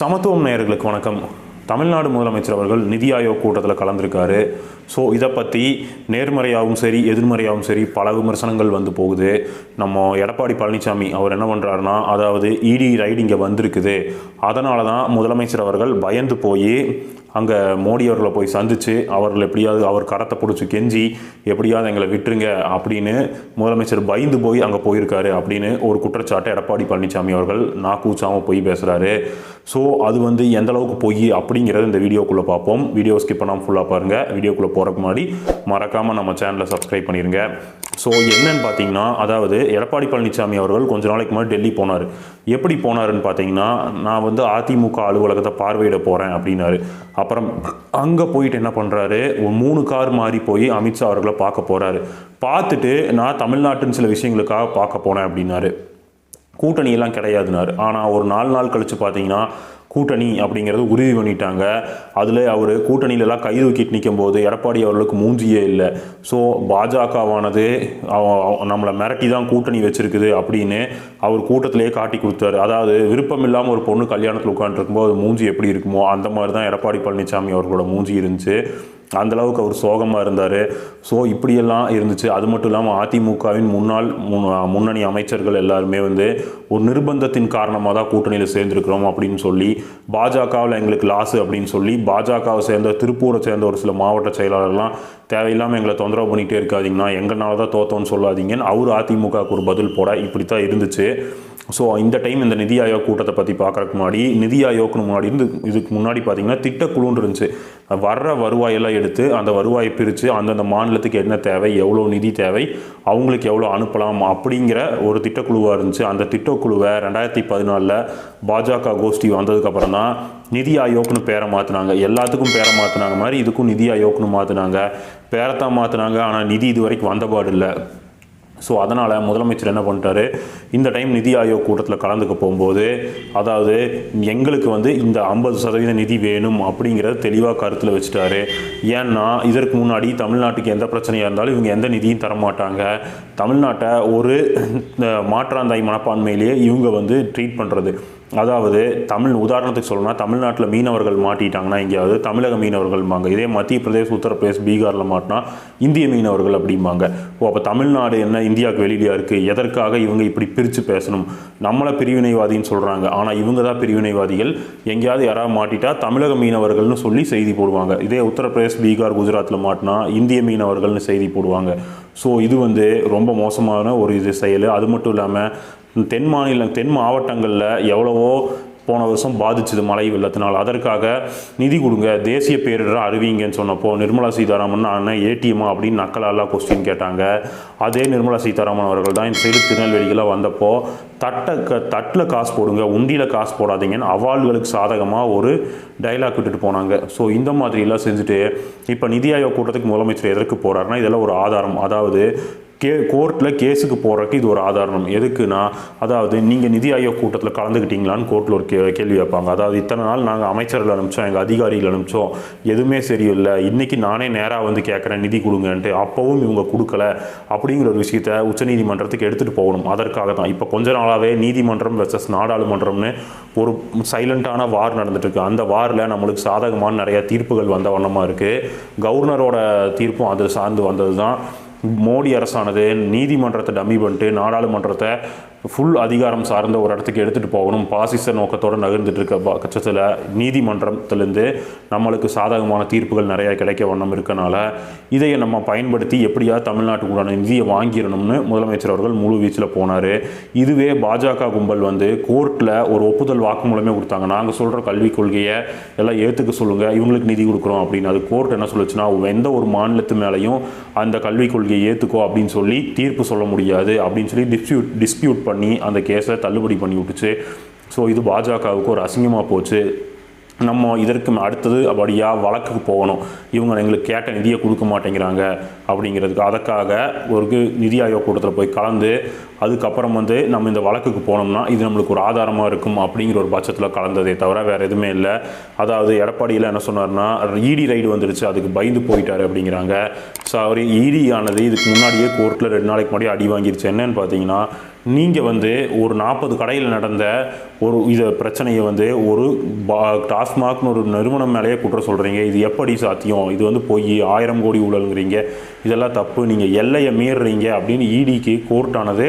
சமத்துவம் நேயர்களுக்கு வணக்கம். தமிழ்நாடு முதலமைச்சர் அவர்கள் நிதி ஆயோக் கூட்டத்தில் கலந்துருக்காரு. ஸோ இதை பற்றி நேர்மறையாகவும் சரி எதிர்மறையாகவும் சரி பல விமர்சனங்கள் வந்து போகுது. நம்ம எடப்பாடி பழனிசாமி அவர் என்ன பண்ணுறாருனா, அதாவது இடி ரைடு இங்கே வந்திருக்குது, அதனால தான் முதலமைச்சர் அவர்கள் பயந்து போய் அங்கே மோடி அவர்களை போய் சந்தித்து அவர்கள் எப்படியாவது அவர் கரத்தை பிடிச்சி கெஞ்சி எப்படியாவது எங்களை விட்டுருங்க அப்படின்னு முதலமைச்சர் பயந்து போய் அங்கே போயிருக்காரு அப்படின்னு ஒரு குற்றச்சாட்டை எடப்பாடி பழனிசாமி அவர்கள் நாக்கூச்சாமல் போய் பேசுகிறாரு. ஸோ அது வந்து எந்த அளவுக்கு போய் அப்படிங்கிறத இந்த வீடியோக்குள்ளே பார்ப்போம். வீடியோ ஸ்கிப் பண்ணாமல் ஃபுல்லாக பாருங்கள். வீடியோக்குள்ளே போகிறதுக்கு முன்னாடி மறக்காமல் நம்ம சேனலை சப்ஸ்கிரைப் பண்ணிடுங்க. ஸோ என்னன்னு பார்த்தீங்கன்னா, அதாவது எடப்பாடி பழனிசாமி அவர்கள் கொஞ்ச நாளைக்கு முன்னாடி டெல்லி போனார். எப்படி போனாருன்னு பார்த்தீங்கன்னா, நான் வந்து அதிமுக அலுவலகத்தை பார்வையிட போகிறேன் அப்படின்னாரு. அப்புறம் அங்கே போயிட்டு என்ன பண்ணுறாரு, ஒரு 3 கார் மாறி போய் அமித்ஷா அவர்களை பார்க்க போகிறாரு. பார்த்துட்டு நான் தமிழ்நாட்டின் சில விஷயங்களுக்காக பார்க்க போனேன் அப்படின்னாரு. கூட்டணியெல்லாம் கிடையாதுனாரு. ஆனால் ஒரு 4 நாள் கழித்து பார்த்தீங்கன்னா கூட்டணி அப்படிங்கிறது உறுதி பண்ணிட்டாங்க. அதில் அவர் கூட்டணியிலலாம் கை தூக்கிட்டு நிற்கும் போது எடப்பாடி அவர்களுக்கு மூஞ்சியே இல்லை. ஸோ பாஜகவானது நம்மளை மிரட்டி தான் கூட்டணி வச்சுருக்குது அப்படின்னு அவர் கூட்டத்திலேயே காட்டி கொடுத்தாரு. அதாவது விருப்பம் இல்லாமல் ஒரு பொண்ணு கல்யாணத்தில் உட்காந்துருக்கும்போது மூஞ்சி எப்படி இருக்குமோ அந்த மாதிரி தான் எடப்பாடி பழனிசாமி அவர்களோட மூஞ்சி இருந்துச்சு. அந்தளவுக்கு அவர் சோகமாக இருந்தார். ஸோ இப்படியெல்லாம் இருந்துச்சு. அது மட்டும் இல்லாமல் அதிமுகவின் முன்னணி அமைச்சர்கள் எல்லாருமே வந்து ஒரு நிர்பந்தத்தின் காரணமாக தான் கூட்டணியில் சேர்ந்துருக்கிறோம் அப்படின்னு சொல்லி, பாஜகவில் எங்களுக்கு லாஸு அப்படின்னு சொல்லி பாஜகவை சேர்ந்த திருப்பூரை சேர்ந்த ஒரு சில மாவட்ட செயலாளர்லாம் தேவையில்லாமல் எங்களை தொந்தரவு பண்ணிகிட்டே இருக்காதிங்கன்னா, எங்களால தான் தோத்தோன்னு சொல்லாதீங்கன்னு அவர் அதிமுகவுக்கு ஒரு பதில் போட இப்படி தான் இருந்துச்சு. ஸோ இந்த டைம் இந்த நிதி ஆயோக் கூட்டத்தை பற்றி பார்க்குறதுக்கு முன்னாடி, நிதி ஆயோக்னு முன்னாடி இதுக்கு முன்னாடி பார்த்திங்கன்னா திட்டக்குழுன்னு இருந்துச்சு. வர்ற வருவாயெல்லாம் எடுத்து அந்த வருவாயை பிரித்து அந்தந்த மாநிலத்துக்கு என்ன தேவை, எவ்வளோ நிதி தேவை, அவங்களுக்கு எவ்வளோ அனுப்பலாம் அப்படிங்கிற ஒரு திட்டக்குழுவாக இருந்துச்சு. அந்த திட்டக்குழுவை 2014 பாஜக கோஷ்டி வந்ததுக்கப்புறம் தான் நிதி ஆயோக்னு பேரை மாற்றினாங்க. எல்லாத்துக்கும் பேரை மாற்றினாங்க மாதிரி இதுக்கும் நிதி ஆயோக்னு மாற்றினாங்க. பேரைத்தான் மாற்றினாங்க, ஆனால் நிதி இது வரைக்கும் வந்தபாடு இல்லை. ஸோ அதனால் முதலமைச்சர் என்ன பண்ணிட்டாரு, இந்த டைம் நிதி ஆயோக் கூட்டத்தில் கலந்துக்க போகும்போது, அதாவது எங்களுக்கு வந்து இந்த 50% நிதி வேணும் அப்படிங்கிறத தெளிவாக கருத்தில் வச்சுட்டாரு. ஏன்னா இதற்கு முன்னாடி தமிழ்நாட்டுக்கு எந்த பிரச்சனையாக இருந்தாலும் இவங்க எந்த நிதியும் தரமாட்டாங்க. தமிழ்நாட்டை ஒரு மாற்றாந்தாய் மனப்பான்மையிலேயே இவங்க வந்து ட்ரீட் பண்ணுறது. அதாவது உதாரணத்துக்கு சொல்லணும்னா, தமிழ்நாட்டில் மீனவர்கள் மாட்டிட்டாங்கன்னா எங்கேயாவது தமிழக மீனவர்கள்பாங்க. இதே மத்திய பிரதேஷ், உத்தரப்பிரதேஷ், பீகாரில் மாட்டினா இந்திய மீனவர்கள் அப்படிம்பாங்க. அப்போ தமிழ்நாடு என்ன இந்தியாவுக்கு வெளியிலையா இருக்குது? எதற்காக இவங்க இப்படி பிரித்து பேசணும்? நம்மளை பிரிவினைவாதின்னு சொல்கிறாங்க, ஆனால் இவங்க தான் பிரிவினைவாதிகள். எங்கேயாவது யாராவது மாட்டிட்டா தமிழக மீனவர்கள்னு சொல்லி செய்தி போடுவாங்க. இதே உத்தரப்பிரதேஷ், பீகார், குஜராத்தில் மாட்டினா இந்திய மீனவர்கள்னு செய்தி போடுவாங்க. ஸோ இது வந்து ரொம்ப மோசமான ஒரு செயல். அது மட்டும் இல்லாமல் தென் மாவட்டங்களில் எவ்வளவோ போன வருஷம் பாதிச்சது மழை வெள்ளத்தினால். அதற்காக நிதி கொடுங்க, தேசிய பேரிடரை அறிவிங்கன்னு சொன்னப்போ நிர்மலா சீதாராமன் அண்ணன் ஏடிஎம்மா அப்படின்னு நக்கலாலாம் கொஸ்டின் கேட்டாங்க. அதே நிர்மலா சீதாராமன் அவர்கள் தான் இந்த சைடு திருநெல்வேலிக்கெல்லாம் வந்தப்போ தட்டில் காசு போடுங்க, உண்டியில் காசு போடாதீங்கன்னு அவால்களுக்கு சாதகமாக ஒரு டைலாக் விட்டுட்டு போனாங்க. ஸோ இந்த மாதிரிலாம் செஞ்சுட்டு இப்போ நிதி ஆயோக் கூட்டத்துக்கு முதலமைச்சர் எதற்கு போகிறாருன்னா, இதெல்லாம் ஒரு ஆதாரம். அதாவது கோர்ட்டில் கேஸுக்கு போகிறதுக்கு இது ஒரு ஆதாரம். எதுக்குன்னா, அதாவது நீங்கள் நிதி ஆயோக் கூட்டத்தில் கலந்துக்கிட்டீங்களான்னு கோர்ட்டில் ஒரு கேள்வி வைப்பாங்க. அதாவது இத்தனை நாள் நாங்கள் அமைச்சர்கள் அனுப்பிச்சோம், எங்கள் அதிகாரிகள் அனுப்பிச்சோம், எதுவுமே சரியில்லை, இன்றைக்கி நானே நேராக வந்து கேட்குறேன் நிதி கொடுங்கன்ட்டு, அப்போவும் இவங்க கொடுக்கல அப்படிங்கிற ஒரு விஷயத்தை உச்சநீதிமன்றத்துக்கு எடுத்துகிட்டு போகணும். அதற்காக தான் இப்போ கொஞ்ச நாளாகவே நீதிமன்றம் வெர்சஸ் நாடாளுமன்றம்னு ஒரு சைலண்ட்டான வார் நடந்துட்டுருக்கு. அந்த வாரில் நம்மளுக்கு சாதகமான நிறையா தீர்ப்புகள் வந்த வண்ணமாக இருக்குது. கவர்னரோட தீர்ப்பும் அது சார்ந்து வந்தது தான். மோடி அரசானது நீதிமன்றத்தை டம்மி பண்ணிட்டு நாடாளுமன்றத்தை ஃபுல் அதிகாரம் சார்ந்த ஒரு இடத்துக்கு எடுத்துகிட்டு போகணும் பாசிச நோக்கத்தோடு நகர்ந்துட்டு இருக்க பட்சத்தில் நீதிமன்றத்திலேருந்து நம்மளுக்கு சாதகமான தீர்ப்புகள் நிறையா கிடைக்க வண்ணம் இருக்கனால இதையை நம்ம பயன்படுத்தி எப்படியாவது தமிழ்நாட்டுக்கு உண்டான நிதியை வாங்கிடணும்னு முதலமைச்சர் அவர்கள் முழு வீச்சில் போனார். இதுவே பாஜக கும்பல் வந்து கோர்ட்டில் ஒரு ஒப்புதல் வாக்குமூலமே கொடுத்தாங்க. நாங்கள் சொல்கிற கல்விக் கொள்கையை எல்லாம் ஏற்றுக்க சொல்லுங்கள், இவங்களுக்கு நிதி கொடுக்குறோம் அப்படின்னு. அது கோர்ட் என்ன சொல்லுச்சுன்னா, எந்த ஒரு மாநிலத்து மேலேயும் அந்த கல்விக் கொள்கையை ஏற்றுக்கோ அப்படின்னு சொல்லி தீர்ப்பு சொல்ல முடியாது அப்படின்னு சொல்லி டிஸ்பியூட் பண்ணி அந்த கேஸை தள்ளுபடி பண்ணி விட்டுச்சு. ஸோ இது பாஜகவுக்கு ஒரு அசிங்கமாக போச்சு. நம்ம இதற்கு அடுத்தது அப்படியாக வழக்குக்கு போகணும், இவங்க எங்களுக்கு கேட்ட நிதியை கொடுக்க மாட்டேங்கிறாங்க அப்படிங்கிறதுக்கு. அதற்காக ஒரு நிதி ஆயோக் கூட்டத்தில் போய் கலந்து அதுக்கப்புறம் வந்து நம்ம இந்த வழக்குக்கு போனோம்னா இது நம்மளுக்கு ஒரு ஆதாரமாக இருக்கும் அப்படிங்கிற ஒரு பட்சத்தில் கலந்ததே தவிர வேறு எதுவுமே இல்லை. அதாவது எடப்பாடியில் என்ன சொன்னார்னா, இடி ரைடு வந்துடுச்சு அதுக்கு பயந்து போயிட்டார் அப்படிங்கிறாங்க. ஸோ அவர் இடி ஆனது இதுக்கு முன்னாடியே கோர்ட்டில் 2 நாளைக்கு முன்னாடி அடி வாங்கிருச்சு. என்னன்னு பார்த்தீங்கன்னா, நீங்கள் வந்து ஒரு 40 கடையில் நடந்த ஒரு இதை பிரச்சனையை வந்து ஒரு டாஸ்மாக்னு ஒரு நிறுவனம் மேலேயே குற்றம் சொல்கிறீங்க. இது எப்படி சாத்தியம்? இது வந்து போய் 1000 கோடி ஊழலுங்கிறீங்க. இதெல்லாம் தப்பு, நீங்கள் எல்லையை மீறுறீங்க அப்படின்னு இடிக்கு கோர்ட்டானது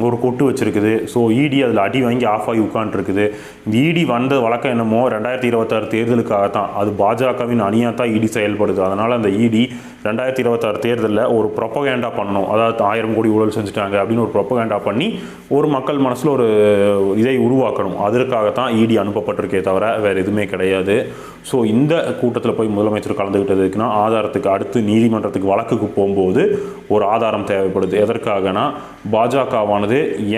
ஒரு கொட்டு வச்சுருக்குது. ஸோ இடி அதில் அடி வாங்கி ஆஃப் ஆகி உட்காண்ட்ருக்குது. இந்த இடி வந்த வழக்கம் என்னமோ 2026 தேர்தலுக்காகத்தான், அது பாஜகவின் அணியாக தான் இடி செயல்படுது. அதனால் அந்த இடி 2026 தேர்தலில் ஒரு ப்ரொப்பகேண்டா பண்ணணும். அதாவது 1000 கோடி ஊழல் செஞ்சுட்டாங்க அப்படின்னு ஒரு ப்ரொப்பகேண்டா பண்ணி ஒரு மக்கள் மனசில் ஒரு இதை உருவாக்கணும். அதற்காகத்தான் இடி அனுப்பப்பட்டிருக்கே தவிர வேறு எதுவுமே கிடையாது. ஸோ இந்த கூட்டத்தில் போய் முதலமைச்சர் கலந்துக்கிட்டதுக்குன்னா ஆதாரத்துக்கு அடுத்து நீதிமன்றத்துக்கு வழக்குக்கு போகும்போது ஒரு ஆதாரம் தேவைப்படுது. எதற்காகனா பாஜகவானது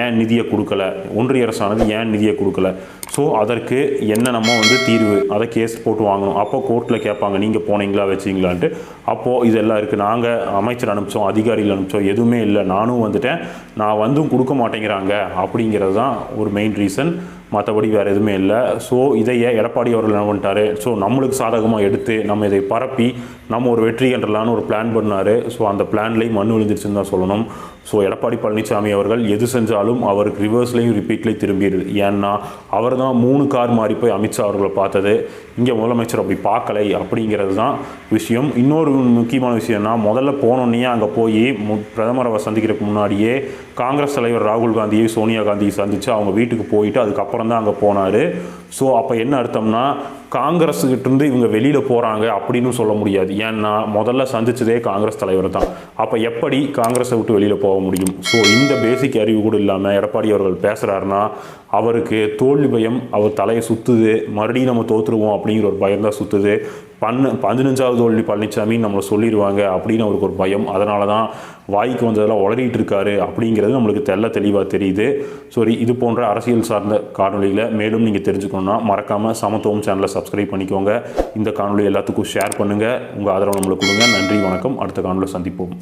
ஏன் நிதியை கொடுக்கல, ஒன்றிய அரசானது ஏன் நிதியை கொடுக்கல, ஸோ அதற்கு என்ன நம்ம வந்து தீர்வு, அதை கேஸ் போட்டு வாங்கணும். அப்போ கோர்ட்டில் கேட்பாங்க நீங்கள் போனீங்களா வச்சிங்களான்ட்டு. அப்போது இதெல்லாம் இருக்குது, நாங்கள் அமைச்சர் அனுப்பிச்சோம், அதிகாரிகள் அனுப்பிச்சோம், எதுவுமே இல்லை, நானும் வந்துட்டேன், நான் வந்தும் கொடுக்க மாட்டேங்கிறாங்க அப்படிங்கிறது தான் ஒரு மெயின் ரீசன். மற்றபடி வேறு எதுவுமே இல்லை. ஸோ இதையே எடப்பாடி அவர்கள் என்ன பண்ணிட்டாரு, ஸோ நம்மளுக்கு சாதகமாக எடுத்து நம்ம இதை பரப்பி நம்ம ஒரு வெற்றி கண்டலான்னு ஒரு பிளான் பண்ணார். ஸோ அந்த பிளான்லேயும் மண் விழுந்துருச்சுன்னு தான் சொல்லணும். ஸோ எடப்பாடி பழனிசாமி அவர்கள் எது செஞ்சாலும் அவருக்கு ரிவர்ஸ்லேயும் ரிப்பீட்லேயும் திரும்பிடுது. ஏன்னா அவர் தான் 3 கார் மாறி போய் அமித்ஷா அவர்களை பார்த்தது. இங்கே முதலமைச்சர் அப்படி பார்க்கலை அப்படிங்கிறது தான் விஷயம். இன்னொரு முக்கியமான விஷயம்னா, முதல்ல போனோன்னே அங்கே போய் பிரதமரை சந்திக்கிறதுக்கு முன்னாடியே காங்கிரஸ் தலைவர் ராகுல் காந்தியை சோனியா காந்தியை சந்தித்து அவங்க வீட்டுக்கு போயிட்டு அதுக்கப்புறம் தான் அங்கே போனார். ஸோ அப்போ என்ன அர்த்தம்னா, காங்கிரஸுக்கிட்டேருந்து இவங்க வெளியில் போகிறாங்க அப்படின்னு சொல்ல முடியாது. ஏன்னா முதல்ல சந்தித்ததே காங்கிரஸ் தலைவர் தான். அப்போ எப்படி காங்கிரஸை விட்டு வெளியில் போக முடியும்? ஸோ இந்த பேசிக் அறிவு கூட இல்லாமல் எடப்பாடி அவர்கள் பேசுகிறாருன்னா அவருக்கு தோல்வி பயம், அவர் தலையை சுற்றுது, மறுபடியும் நம்ம தோற்றுருவோம் அப்படிங்கிற ஒரு பயம் தான் சுற்றுது. 15வது தோல்வி பழனிசாமி நம்மளை சொல்லிடுவாங்க அப்படின்னு அவருக்கு ஒரு பயம். அதனால தான் வாய்க்கு வந்ததெல்லாம் உளறிட்டு இருக்காரு அப்படிங்கிறது நம்மளுக்கு தெளிவாக தெரியுது. சரி, இது போன்ற அரசியல் சார்ந்த காணொலிகளை மேலும் நீங்கள் தெரிஞ்சுக்கணுன்னா மறக்காமல் சமத்துவம் சேனலை சப்ஸ்கிரைப் பண்ணிக்கோங்க. இந்த காணொலி எல்லாத்துக்கும் ஷேர் பண்ணுங்கள். உங்கள் ஆதரவு நம்மளுக்கு கொடுங்க. நன்றி, வணக்கம். அடுத்த காணொலியில் சந்திப்போம்.